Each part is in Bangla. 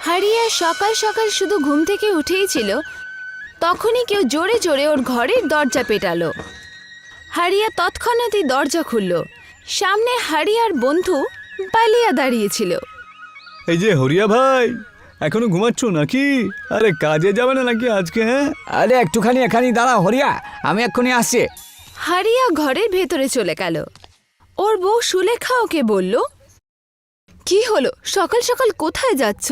হারিয়া সকাল সকাল শুধু ঘুম থেকে উঠেই ছিল, তখনই কেউ জোরে জোরে ওর ঘরের দরজা পেটালো। হারিয়া তৎক্ষণাৎই দরজা খুলল। সামনে হারিয়ার বন্ধু বালিয়া দাঁড়িয়েছিল। এই যে হরিয়া ভাই, এখনো ঘুমাচ্ছ নাকি? আরে কাজে যাবে না নাকি আজকে? হ্যাঁ, আরে একটুখানি এখানে দাঁড়া হরিয়া, আমি এক্ষুনি আসছি। হারিয়া ঘরের ভেতরে চলে গেল। ওর বউ সুলেখা ওকে বলল, কি হলো, সকাল সকাল কোথায় যাচ্ছ?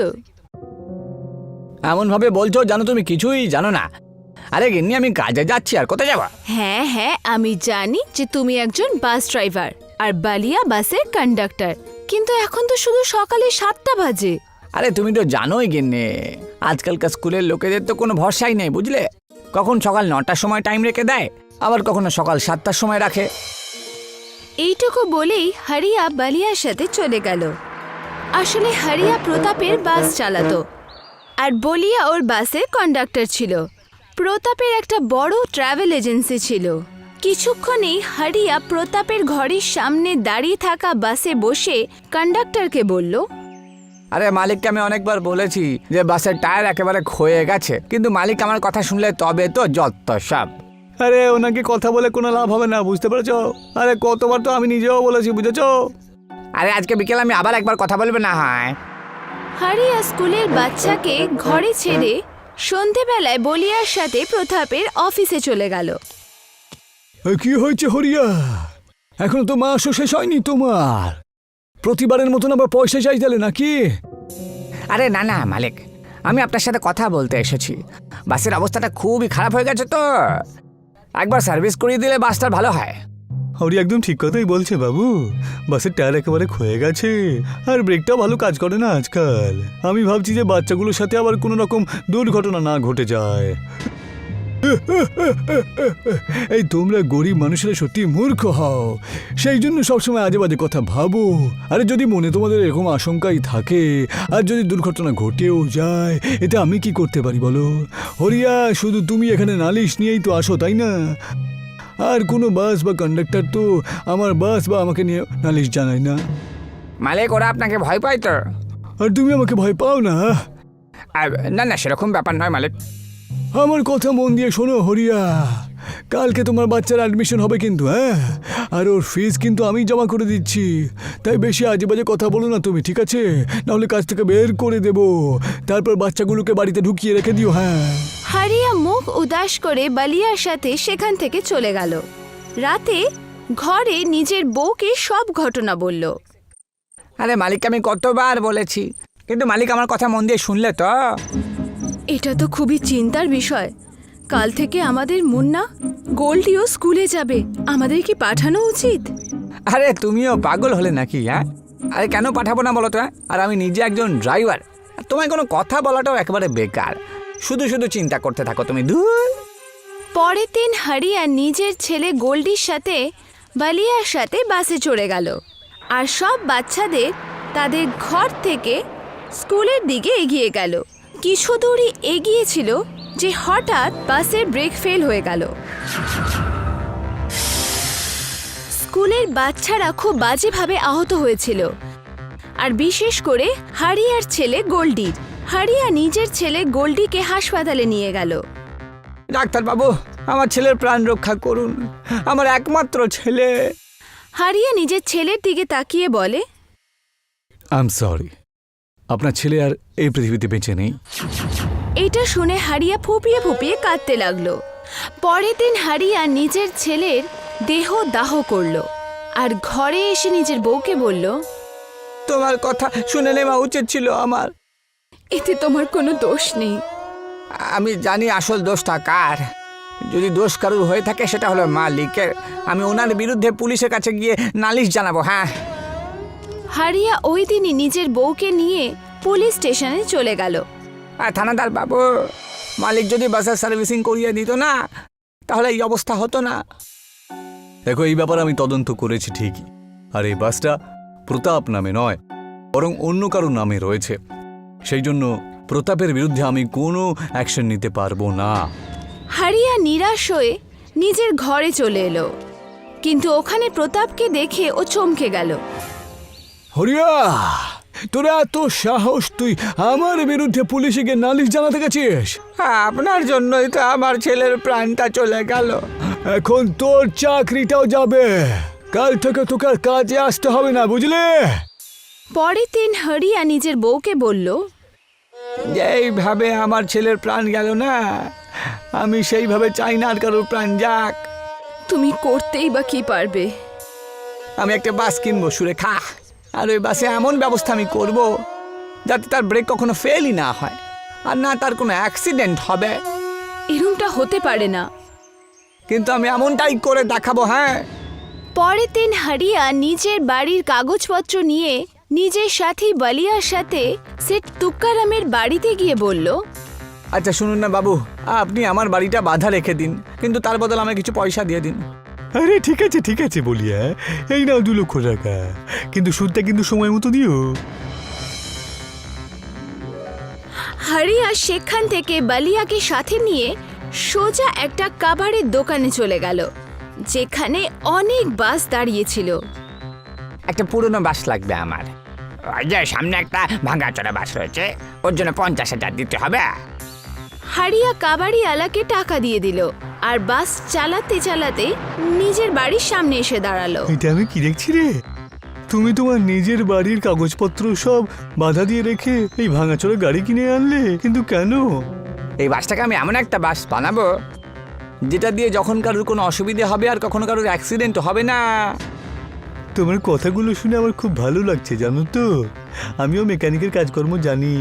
এমন ভাবে বলছো জানো তুমি কিছুই জানো না। আরে গিন্নি, আমি কাজে যাচ্ছি, আর কোথায় যাবা? হ্যাঁ হ্যাঁ, আমি জানি যে তুমি একজন বাস ড্রাইভার আর বালিয়া বাসের কন্ডাক্টর, কিন্তু এখন তো শুধু সকালে 7টা বাজে। আরে তুমি তো জানোই গিন্নি, আজকালকার স্কুলের লোকেদের তো কোনো ভরসাই নেই, বুঝলে? কখন সকাল 9টার সময় টাইম রেখে দেয়, আবার কখনো সকাল 7টার সময় রাখে। এইটুকু বলেই হারিয়া বালিয়ার সাথে চলে গেল। আসলে হারিয়া প্রতাপের বাস চালাতো, আর বলিয়া ওর বাসের কন্ডাক্টর ছিল। প্রতাপের একটা বড় ট্রাভেল এজেন্সি ছিল। কিছুক্ষণেই হারিয়া প্রতাপের ঘরের সামনে দাঁড়িয়ে থাকা বাসে বসে কন্ডাক্টরকে বলল, আরে মালিককে আমি অনেকবার বলেছি যে বাসের টায়ার একেবারে ক্ষয়ে গেছে, কিন্তু মালিক আমার কথা শুনলে তবে তো যত সব। আরে ওনাকে কথা বলে কোনো লাভ হবে না, বুঝতে পেরেছো? আরে কতবার তো আমি নিজেও বলেছি, বুঝেছো? আরে আজকে বিকেলে আমি আবার একবার কথা বলবে না হয়? হারিয়া স্কুলের বাচ্চাকে ঘরে ছেড়ে সন্ধেবেলায় বলিয়ার সাথে প্রতাপের অফিসে চলে গেল। কি হয়েছে হরিয়া? এখনো তো মাসও শেষ হয়নি তোমার। প্রতিবারের মতন আবার পয়সা চাইছিলে নাকি? আরে না না মালিক, আমি আপনার সাথে কথা বলতে এসেছি। বাসের অবস্থাটা খুবই খারাপ হয়ে গেছে, তো একবার সার্ভিস করিয়ে দিলে বাসটা ভালো হয়। হরি একদম ঠিক কথাই বলছে বাবু। বাসের টায়ার একেবারে ক্ষয়ে গেছে, আর ব্রেকটাও ভালো কাজ করে না আজকাল। আমি ভাবছি যে বাচ্চাগুলোর সাথে আবার কোনো রকম দুর্ঘটনা না ঘটে যায়। এই তোমরা গরিব মানুষেরা সত্যি মূর্খ হও, সেই জন্য সবসময় আজে বাজে কথা ভাবো। আরে যদি মনে তোমাদের এরকম আশঙ্কাই থাকে, আর যদি দুর্ঘটনা ঘটেও যায়, এটা আমি কি করতে পারি বলো? হরিয়া, শুধু তুমি এখানে নালিশ নিয়েই তো আসো, তাই না? আর কোনো বাস বা কন্ডাক্টর তো আমার বাস বা আমাকে নিয়ে নালিশ জানায় না। মালিক, ওরা আপনাকে ভয় পায় তো? আর তুমি আমাকে ভয় পাও না? না না, সেরকম ব্যাপার নয় মালিক। আমার কথা মন দিয়ে শোনো হরিয়া, কালকে তোমার বাচ্চার অ্যাডমিশন হবে কিন্তু, হ্যাঁ? আর ওর ফিস কিন্তু আমি জমা করে দিচ্ছি। তাই বেশি আজে বাজে কথা বলো না তুমি, ঠিক আছে? নাহলে কাজ থেকে বের করে দেব। তারপর বাচ্চাগুলোকে বাড়িতে ঢুকিয়ে রেখে দিও। হ্যাঁ। হারিয়া মুখ উদাস করে বালিয়ার সাথে সেখান থেকে চলে গেল। রাতে ঘরে নিজের বউকে সব ঘটনা বলল। আরে মালিককে আমি কতবার বলেছি, কিন্তু মালিক আমার কথা মন দিয়ে শুনলে তো? এটা তো খুবই চিন্তার বিষয়। কাল থেকে আমাদের মুন্না গোল্ডিও স্কুলে যাবে, আমাদের কি পাঠানো উচিত? আরে তুমিও পাগল হলে নাকি? হ্যাঁ, আরে কেন পাঠাবো না বলো তো? আর আমি নিজে একজন ড্রাইভার, তোমায় কোনো কথা বলাটাও একেবারে বেকার। শুধু শুধু চিন্তা করতে থাকো তুমি, ধুর। পরের দিন হারিয়া নিজের ছেলে গোল্ডির সাথে বালিয়ার সাথে বাসে চড়ে গেল, আর সব বাচ্চাদের তাদের ঘর থেকে স্কুলের দিকে এগিয়ে গেল। কিছু দূরই এগিয়েছিল যে হঠাৎ বাসের ব্রেক ফেল হয়ে গেল। স্কুলের বাচ্চারা খুব বাজেভাবে আহত হয়েছিল, আর বিশেষ করে হারিয়ার ছেলে গোল্ডির। হারিয়া নিজের ছেলে গোল্ডিকে হাসপাতালে নিয়ে গেল। ডাক্তার বাবু, আমার ছেলের প্রাণ রক্ষা করুন, আমার একমাত্র ছেলে। হারিয়া নিজের ছেলের দিকে তাকিয়ে বলে, আই এম সরি, আপনার ছেলে আর এই পৃথিবীতে বেঁচে নেই। এটা শুনে হারিয়া ফুপিয়ে ফুপিয়ে কাঁদতে লাগলো। পরের দিন হারিয়া নিজের ছেলের দেহ দাহ করলো, আর ঘরে এসে নিজের বউকে বলল, তোমার কথা শুনে নেওয়া উচিত ছিল আমার। এতে তোমার কোনো দোষ নেই। আমি জানি আসল দোষটা কার। যদি দোষ কারুর হয়ে থাকে সেটা হলো মালিকের। আমি ওনার বিরুদ্ধে পুলিশের কাছে গিয়ে নালিশ জানাবো। হ্যাঁ। হারিয়া ওই দিনই নিজের বউকে নিয়ে পুলিশ স্টেশনে চলে গেল। থানাদার বাবু, মালিক যদি বাসের সার্ভিসিং করিয়ে দিত না, তাহলে এই অবস্থা হতো না। দেখো, এই ব্যাপারে আমি তদন্ত করেছি ঠিকই, আর এই বাসটা প্রতাপ নামে নয়, বরং অন্য কারো নামে রয়েছে। সেই জন্য প্রতাপের বিরুদ্ধে আমি কোনো অ্যাকশন নিতে পারবো না। হারিয়া নিরাশ হয়ে নিজের ঘরে চলে এলো, কিন্তু ওখানে প্রতাপকে দেখে ও চমকে গেল। হরিয়া, তোর এত সাহস, তুই আমার বিরুদ্ধে পুলিশে গিয়ে নালিশ জানাতে গেছিস? আপনার জন্যই তো আমার ছেলের প্রাণটা চলে গেল। এখন তোর চাকরিটাও যাবে। কাল থেকে তোকে আর কাজে আসতে হবে না, বুঝলি? পরের দিন হরিয়া নিজের বউকে বলল, যেইভাবে আমার ছেলের প্রাণ গেল না, আমি সেইভাবে চাই না আর কারোর প্রাণ যাক। তুমি করতেই বা কি পারবে? আমি একটা বাস কিনবো সুরেখা, আর ওই বাসে এমন ব্যবস্থা আমি করব যাতে তার ব্রেক কখনো ফেলই না হয়, আর না তার কোনো অ্যাক্সিডেন্ট হবে। এরকমটা হতে পারে না। কিন্তু আমি এমনটাই করে দেখাবো। হ্যাঁ, পরের দিন হরিয়া নিজের বাড়ির কাগজপত্র নিয়ে নিজের সাথী বালিয়ার সাথে সেট তুক্কারামের বাড়িতে গিয়ে বলল, আচ্ছা শুনুন না বাবু, আপনি আমার বাড়িটা বাঁধা রেখে দিন, কিন্তু তার বদলে আমাকে কিছু পয়সা দিয়ে দিন। আরে ঠিক আছে বলিয়া, এই নাও 2 লক্ষ টাকা, কিন্তু সুদটা কিন্তু সময় মতো দিও। হরিয়া সেখান থেকে বালিয়াকে সাথে নিয়ে সোজা একটা কাভারের দোকানে চলে গেল, যেখানে অনেক বাস দাঁড়িয়েছিল। একটা পুরনো বাস লাগবে আমার। ওই যে সামনে একটা ভাঙাচোরা বাস রয়েছে, ওর জন্য 50,000 দিতে হবে। হারিয়া কাবাড়িওয়ালাকে টাকা দিয়ে দিল আর বাস চালাতে চালাতে নিজের বাড়ির সামনে এসে দাঁড়ালো। এটা আমি কি দেখছি রে? তুমি তোমার নিজের বাড়ির কাগজপত্র সব বাধা দিয়ে রেখে এই ভাঙাচোরা গাড়ি কিনে আনলে, কিন্তু কেন? এই বাসটাকে আমি এমন একটা বাস বানাবো যেটা দিয়ে যখন কারোর কোনো অসুবিধা হবে আর কখনো কারোর অ্যাক্সিডেন্ট হবে না। তোমার কথাগুলো শুনে আমার খুব ভালো লাগছে, জানো তো? আমিও মেকানিকের কাজকর্ম জানি,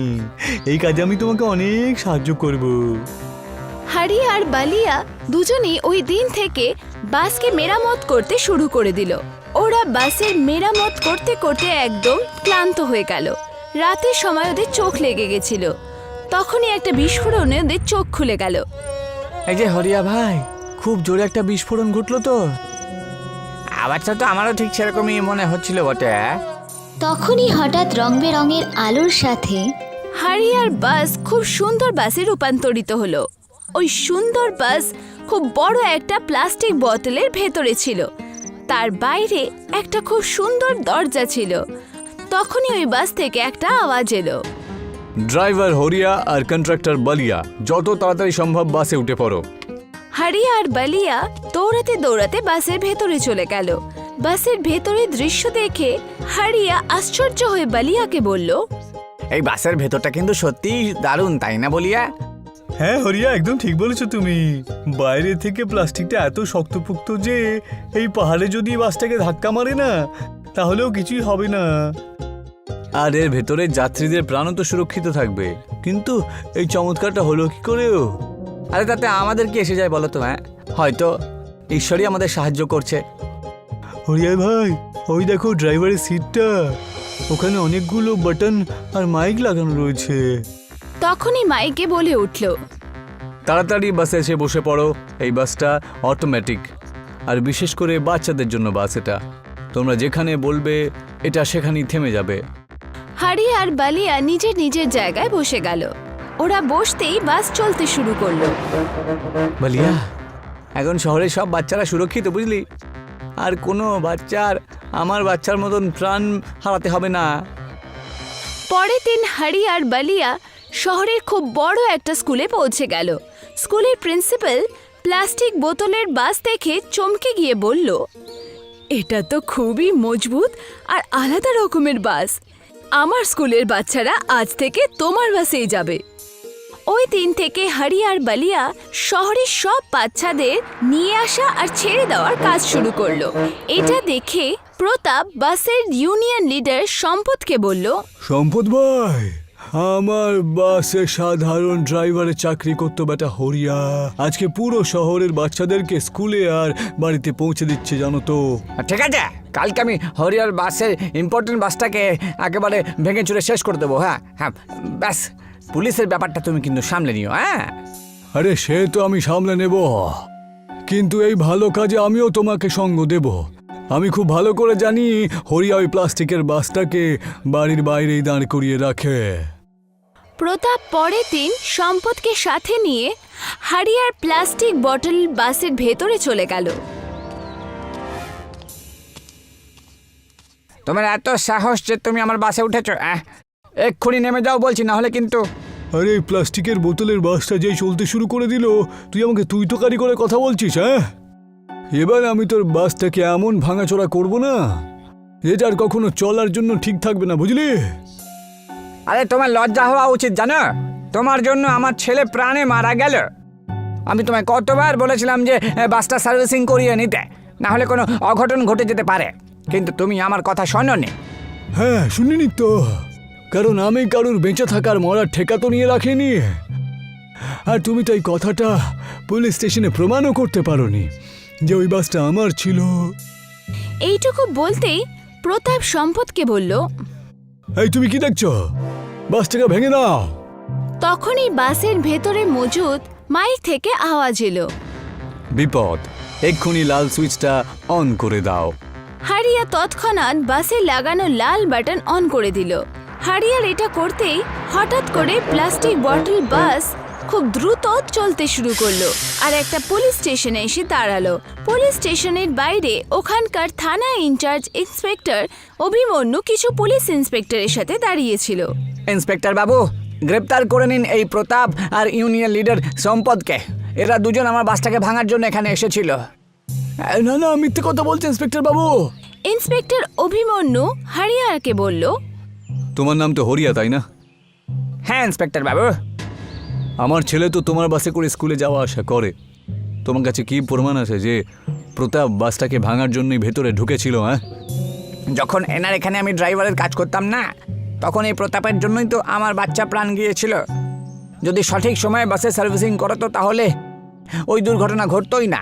এই কাজে আমি তোমাকে অনেক সাহায্য করব। হারিয়া আর বালিয়া দুজনেই ওই দিন থেকে বাসকে মেরামত করতে শুরু করে দিল। ওরা বাসের মেরামত করতে করতে একদম ক্লান্ত হয়ে গেল। রাতের সময় ওদের চোখ লেগে গেছিল। তখনই একটা বিস্ফোরণে ওদের চোখ খুলে গেল। এই যে হরিয়া ভাই, খুব জোরে একটা বিস্ফোরণ ঘটলো তো। আওয়াজটা তো আমারও ঠিক সেরকমই মনে হচ্ছিল বটে। তখনই হঠাৎ রং বেরঙের আলোর সাথে হারিয়ার বাস খুব সুন্দর বাসে রূপান্তরিত হলো। ওই সুন্দর বাস খুব বড় একটা প্লাস্টিক বোতলের ভেতরে ছিল। তার বাইরে একটা খুব সুন্দর দরজা ছিল। তখনই ওই বাস থেকে একটা আওয়াজ এলো, ড্রাইভার হরিয়া আর কন্ট্রাক্টর বালিয়া, যত তাড়াতাড়ি সম্ভব বাসে উঠে পড়ো। হারিয়া আর বালিয়া দৌড়াতে দৌড়াতে বাসের ভেতরে চলে গেল। বাসের ভেতরে দৃশ্য দেখে হারিয়া আশ্চর্য হয়ে বালিয়াকে বলল, এই বাসের ভেতরটা কিন্তু সত্যিই দারুণ, তাই না বলিয়া? হ্যাঁ হরিয়া, একদম ঠিক বলেছো তুমি। বাইরে থেকে প্লাস্টিকটা এত শক্তপোক্ত যে এই পাহাড়ে যদি বাসটাকে ধাক্কা মারে না, তাহলেও কিছুই হবে না। আর এর ভেতরে যাত্রীদের প্রাণও তো সুরক্ষিত থাকবে। কিন্তু এই চমৎকারটা হলো কি করেও? আরে তাতে আমাদের কি এসে যায় বলো তো? হ্যাঁ, হয়তো ঈশ্বরই আমাদের সাহায্য করছে। হরিয়া ভাই, ওই দেখো ড্রাইভারের সিটটা, ওখানে অনেকগুলো বাটন আর মাইক লাগানো রয়েছে। তখনই মাইকে বলে উঠল, তাড়াতাড়ি বাসে এসে বসে পড়ো। এই বাসটা অটোমেটিক, আর বিশেষ করে বাচ্চাদের জন্য বাস এটা। তোমরা যেখানে বলবে এটা সেখানেই থেমে যাবে। হারিয়া আর বালিয়া নিজের নিজের জায়গায় বসে গেল। ওরা বসতেই বাস চলতে শুরু করলো। বলিয়া, এখন শহরে সব বাচ্চারা সুরক্ষিত, বুঝলি? আর কোনো বাচ্চার আমার বাচ্চার মতন প্রাণ হারাতে হবে না। পরের দিন হারিয়া আর বালিয়া শহরের খুব বড় একটা স্কুলে পৌঁছে গেল। স্কুলের প্রিন্সিপাল প্লাস্টিক বোতলের বাস দেখে চমকে গিয়ে বলল, এটা তো খুবই মজবুত আর আলাদা রকমের বাস। আমার স্কুলের বাচ্চারা আজ থেকে তোমার বাসেই যাবে। ওই দিন থেকে হারিয়া আর বালিয়া শহরের সব বাচ্চাদের নিয়ে আসা আর ছেড়ে দেওয়ার কাজ শুরু করলো। এটা দেখে প্রতাপ বাসের ইউনিয়ন লিডার সম্পদকে বলল, সম্পদ ভাই, আমার বাসে সাধারণ ড্রাইভারের চাকরি করতো বেটা হরিয়া আজকে পুরো শহরের বাচ্চাদেরকে স্কুলে আর বাড়িতে পৌঁছে দিচ্ছে, জানো তো? ঠিক আছে, কালকে আমি হরিয়ার বাসের ইম্পর্টেন্ট বাসটাকে একেবারে ভেঙে চুরে শেষ করে দেবো। হ্যাঁ হ্যাঁ, ব্যাস পুলিশের ব্যাপারটা তুমি কিন্তু সামলে নিও। হ্যাঁ, আরে সে তো আমি সামলে নেব, কিন্তু এই ভালো কাজে আমিও তোমাকে সঙ্গ দেব। আমি খুব ভালো করে জানি হরিয়া ওই প্লাস্টিকের বাসটাকে বাড়ির বাইরেই দাঁড় করিয়ে রাখে। প্রতাপ পরের দিন সম্পদকে সাথে নিয়ে হারিয়ার প্লাস্টিক বটল বাসের ভেতরে চলে গেল। তোমার এত সাহস যে তুমি আমার বাসে উঠেছো? এক্ষুনি নেমে যাও বলছি, না হলে কিন্তু। আরে এই প্লাস্টিকের বোতলের বাসটা যেই চলতে শুরু করে দিল, তুই আমাকে তুই তোকারি করে কথা বলছিস? হ্যাঁ, এবার আমি তোর বাসটাকে এমন ভাঙাচোরা করব না যেটা আর কখনো চলার জন্য ঠিক থাকবে না, বুঝলি? আরে তোমার লজ্জা হওয়া উচিত, জানো? তোমার জন্য আমার ছেলে প্রাণে মারা গেল। আমি তোমায় কতবার বলেছিলাম যে বাসটা সার্ভিসিং করিয়ে নিতে, না হলে কোনো অঘটন ঘটে যেতে পারে, কিন্তু তুমি আমার কথা শোনোনি। হ্যাঁ, শুনিনি তো, কারণ আমি কারুর বেঁচে থাকার মরার ঠেকা তো নিয়ে রাখিনি। আর তুমি তো এই কথাটা পুলিশ স্টেশনে প্রমাণও করতে পারোনি যে ওই বাসটা আমার ছিল। এইটুকু বলতেই প্রতাপ সম্পদকে বলল, এই তুমি কি দেখছো? বাসটাকে ভেঙে দাও। তখনই বাসের ভেতরে মজুদ মাইক থেকে আওয়াজ এলো, বিপদ, এক্ষুনি লাল সুইচটা অন করে দাও। হারিয়া তৎক্ষণাৎ বাসে লাগানো লাল বাটন অন করে দিল। হারিয়ার এটা করতেই হঠাৎ করে প্লাস্টিক বটল বাস খুব দ্রুত চলতে শুরু করলো আর একটা পুলিশ স্টেশনে এসে দাঁড়ালো। পুলিশ স্টেশনের বাইরে ওখানকার থানা ইনচার্জ ইন্সপেক্টর অভিমন্যু কিছু পুলিশ ইন্সপেক্টরের সাথে দাঁড়িয়েছিল। ইন্সপেক্টর বাবু, গ্রেপ্তার করে নিন এই প্রতাপ আর ইউনিয়ন লিডার সম্পদকে। এরা দুজন আমার বাসটাকে ভাঙার জন্য এখানে এসেছিল। না না, মিথ্যে কথা বলছে ইন্সপেক্টর বাবু। ইন্সপেক্টর অভিমন্যু হারিয়ারকে বলল, তোমার নাম তো হরিয়া, তাই না? হ্যাঁ ইন্সপেক্টর বাবু। আমার ছেলে তো তোমার বাসে করে স্কুলে যাওয়া আসা করে। তোমার কাছে কি প্রমাণ আছে যে প্রতাপ বাসটাকে ভাঙার জন্যই ভেতরে ঢুকেছিল? হ্যাঁ, যখন এনার এখানে আমি ড্রাইভারের কাজ করতাম না, তখন এই প্রতাপের জন্যই তো আমার বাচ্চা প্রাণ গিয়েছিল। যদি সঠিক সময়ে বাসে সার্ভিসিং করতো তাহলে ওই দুর্ঘটনা ঘটতোই না।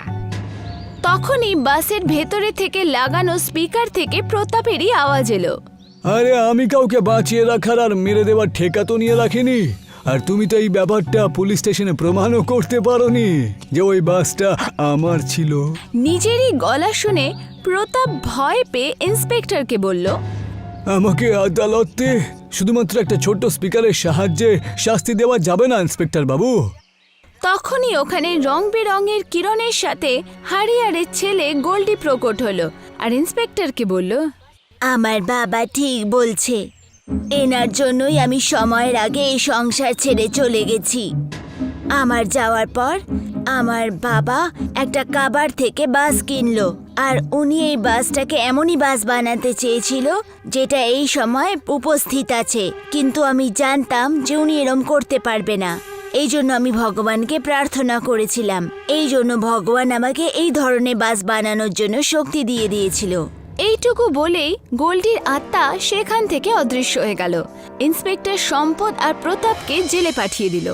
তখনই বাসের ভেতরে থেকে লাগানো স্পিকার থেকে প্রতাপেরই আওয়াজ এলো, আরে আমি কাউকে বাঁচিয়ে রাখার আর মেরে দেওয়ার ঠেকা তো নিয়ে রাখিনি। আর তুমি তো এই ব্যাপারটা পুলিশ স্টেশনে প্রমাণও করতে পারোনি যে ওই বাসটা আমার ছিল। নিজেরই গলা শুনে প্রতাপ ভয় পেয়ে ইন্সপেক্টরকে বলল, আমাকে আদালতে শুধুমাত্র একটা ছোট্ট স্পিকারের সাহায্যে শাস্তি দেওয়া যাবে না ইন্সপেক্টর বাবু। তখনই ওখানে রং বেরঙের কিরণের সাথে হারিয়ারের ছেলে গোল্ডি প্রকট হলো আর ইন্সপেক্টরকে বলল, আমার বাবা ঠিক বলছে, এনার জন্যই আমি সময়ের আগে এই সংসার ছেড়ে চলে গেছি। আমার যাওয়ার পর আমার বাবা একটা কাবার থেকে বাস কিনলো, আর উনি এই বাসটাকে এমনই বাস বানাতে চেয়েছিল যেটা এই সময় উপস্থিত আছে, কিন্তু আমি জানতাম যে উনি এরম করতে পারবে না। এই জন্য আমি ভগবানকে প্রার্থনা করেছিলাম, এই জন্য ভগবান আমাকে এই ধরনের বাস বানানোর জন্য শক্তি দিয়ে দিয়েছিল। এইটুকু বলেই গোল্ডির আত্মা সেখান থেকে অদৃশ্য হয়ে গেল। ইন্সপেক্টর সম্পদ আর প্রতাপকে জেলে পাঠিয়ে দিল।